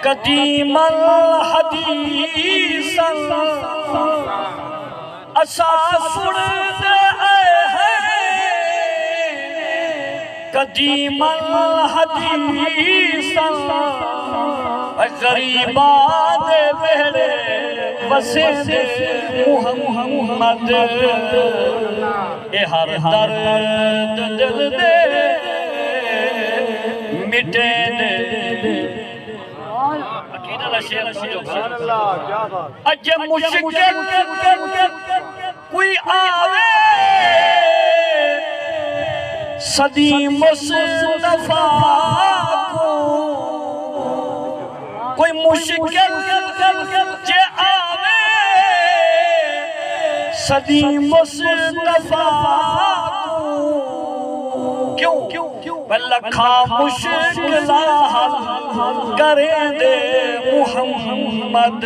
قدیم الحدیث اساسڑ دے ہیں قدیم الحدیث غریبان دے ویڑے بسے دے محمد اے ہر درد دل دے مٹے دے اج مشکل کوئی آوے صدی مصطفیٰ کو کوئی مشکل جے آوے صدی مصطفیٰ کو کیوں لکھا مشکل حل کریں دے محمد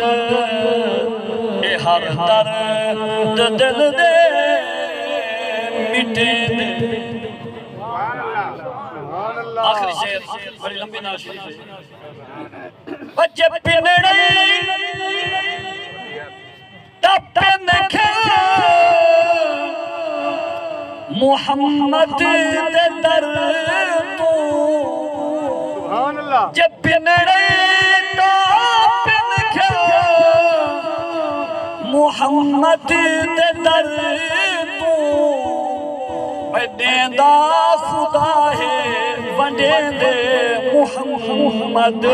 اے ہر درد دل دے مٹے دے آخری شعر بڑی لمبی نعت شریف ہے بچے پنڑی تپن کھل محمد دے در تو جب پنڑی تپن کھل محمد دے در تو دیندہ خدا ہے ونڈے دے محمد